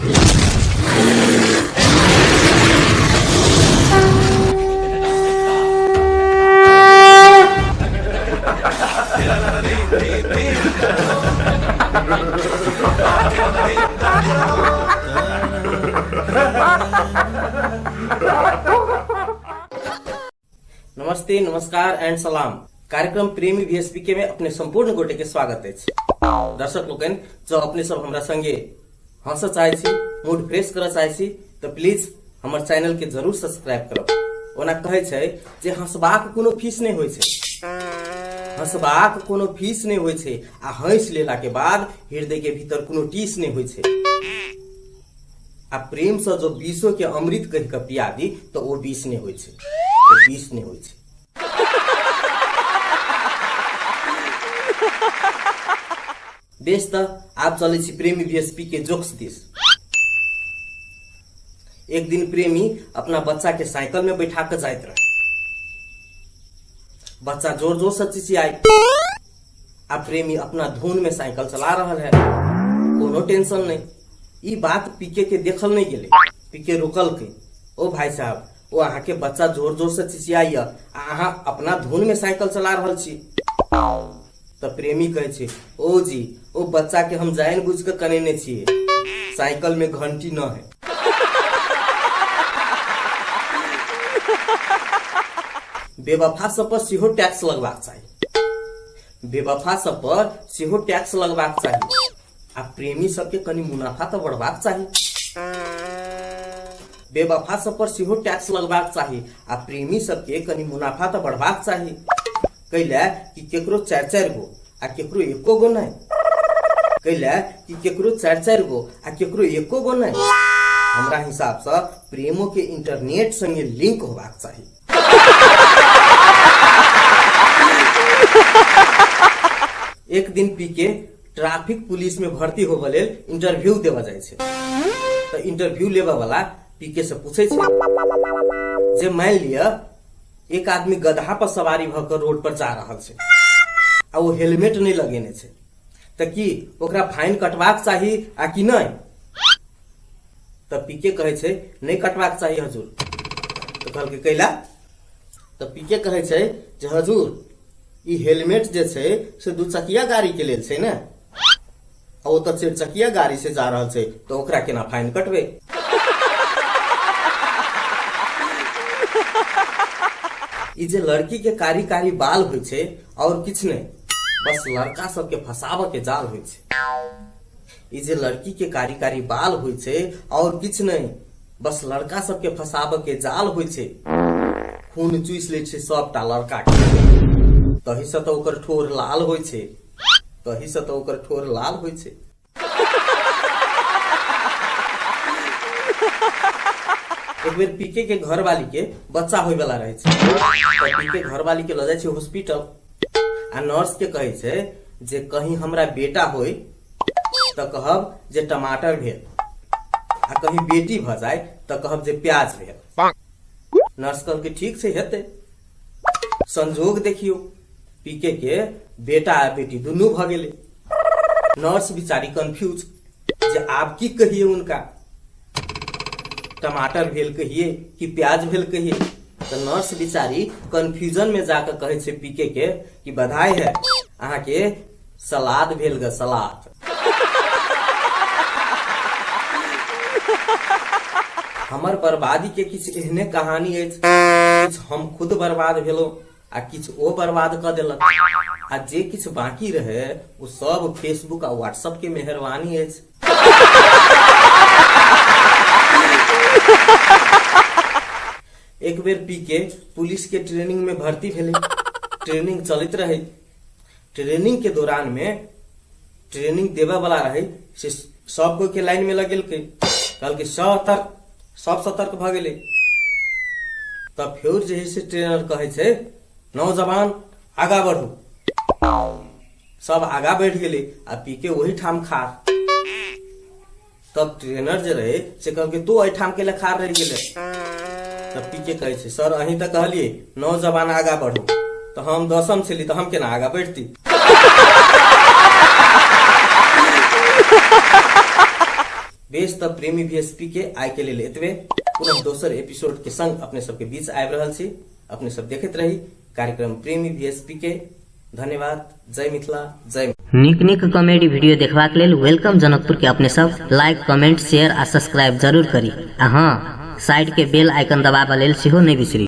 नमस्ते, नमस्कार एंड सलाम। कार्यक्रम प्रेमी VSPK में अपने संपूर्ण गोटे के स्वागत है। दर्शक लोगन जो अपने सब हमरा संगे हंस चाहे छी, मूड फ्रेश कर चाहे छी, तो प्लीज हमर चैनल के जरूर सब्सक्राइब करब। ओना कहे छै जे हंसबाक कोनो फीस नहीं होय छै, हंसबाक कोनो फीस नहीं होय छै, आ हंस लेला के बाद हृदय के भीतर कोनो टीस नहीं होय छै। आ प्रेम से जो विषो के अमृत कह के पिया दी तो वो विष नहीं होय छै, वो विष नहीं होय छै। बेस त आप चले छी प्रेमी VSP के जोक्स दिस। एक दिन प्रेमी अपना बच्चा के साइकिल में बैठा कर जाइत रहे। बच्चा जोर जोर से चिचियाई। अब प्रेमी अपना धुन में साइकिल चला रहा है, कोनो टेंशन नहीं। ई बात पीके के देखल नहीं गेले। पीके रोकल के, ओ भाई साहब, वो अहाँ के बच्चा जोर जोर से चिचियाई, अहाँ अपना धुन में साइकिल चला रहल छी। तो प्रेमी कहे छे, ओ जी, ओ बच्चा के हम जान बुझ के कनेने छिए, साइकिल में घंटी न है। बेवफा सब पर सेहो टैक्स लगवाक चाहिए, बेवफा सब पर सेहो टैक्स लगवाक चाहिए। आ प्रेमी सबके कनी मुनाफा तो बढ़वाक चाहिए। बेवफा सब पर सेहो टैक्स लगवाक चाहिए, आ प्रेमी सबके कनी मुनाफा तो बढ़वाक चाहिए। कैला कि केकरो 4-4 गो आ केकरो एको गो नहीं, कैला कि केकरो 4-4 गो आ केकरो एको गो नहीं। हमरा हिसाब से प्रेमो के इंटरनेट संगे लिंक होबाक चाहिए। एक दिन पीके ट्रैफिक पुलिस में भर्ती होबे लेल इंटरव्यू देवा जाय छै। तो इंटरव्यू लेबा वाला पीके से पूछे छै, जे मान लिया एक आदमी गधा पर सवारी भकर रोड पर जा रहल छै आ वो हेलमेट नहीं लगेने छै, तो की ओकरा फाइन कटवाक चाही आ कि नहीं? तो पीके कहे छै नहीं कटवाक चाही हजूर। तो कहल के कैला? तो पीके कहे छै जे हजूर, ई हेलमेट जे छै से 2 चकिया गाड़ी के लेल छै ने, आ वो तो 4 चकिया गाड़ी से जा रहल छै, तो ओकरा केना फाइन कटबे? ई जे लड़की के कारी कारी बाल होय छै और किछ नहीं, बस लड़का सबके फसाबे के जाल होय छै। ई जे लड़की के कारी कारी बाल होय छै और किछ नहीं, बस लड़का सबके फसाबे के जाल होय छै। खून चूस ले छै सबटा लड़का के, तही से तो ओकर ठोर लाल होय छै, तही से तो ओकर ठोर लाल होय छै। एक बेर पीके के घर वाली के बच्चा होय वाला रहे छै, तो पीके घर वाली के ल जाय छै हॉस्पिटल। आ नर्स के कहे छै जे कहीं हमरा बेटा होय तो कहब जे टमाटर भेल, आ कहीं बेटी भ जाए तो कहब जे प्याज भेल। नर्स कहल के ठीक छै हेते। संजोग देखियो, पीके के बेटा आ बेटी दुनू भ गेले। नर्स बिचारी कंफ्यूज जे आब की कहिए उनका, टमाटर भेल कहिए कि प्याज भेल कहिए। तो नर्स बिचारी कंफ्यूजन में जाकर कहे छे पीके के कि बधाई है, अहाँ के सलाद भेल ग सलाद। हमर बर्बादी के किछ एहने कहानी अछि, किछ हम खुद बर्बाद भेलो आ किछ ओ बर्बाद क देलक, आ जे किछ बाकी रहे वो सब फेसबुक आ व्हाट्सएप के मेहरबानी अछि। एक बेर पीके पुलिस के ट्रेनिंग में भर्ती भेले। ट्रेनिंग चलित रहे। ट्रेनिंग के दौरान में ट्रेनिंग देवे वाला रहे से सब कोई के लाइन में लगेल के, कहल के सब सतर्क भ गेले। तब फिर जे है से ट्रेनर कहे छे, नौजवान आगा बढ़ू। सब आगा बढ़ गेले आ पीके वही ठाम खार। तब ट्रेनर जे रहे से कहल के तू एठाम के लिए खार रह गेले। तब पीके कहे छे, सर अहीं तो कहलिए नौजवान आगा बढ़ू, तो हम 10म छली तो हम केना आगा बढ़ती। बेस त प्रेमी VSP के आय के लेल एतबे। पुनः दोसर एपिसोड के संग अपने सबके बीच आबि रहल छी। अपने सब देखैत रही कार्यक्रम प्रेमी VSP के। धन्यवाद। जय मिथिला, जय। नीक नीक कॉमेडी वीडियो देखबाक लेल वेलकम जनकपुर के अपने सब लाइक, कमेंट, शेयर आ सब्सक्राइब जरूर करी। हाँ, साइड के बेल आइकन दबाबा लेल सेहो नहीं बिसरी।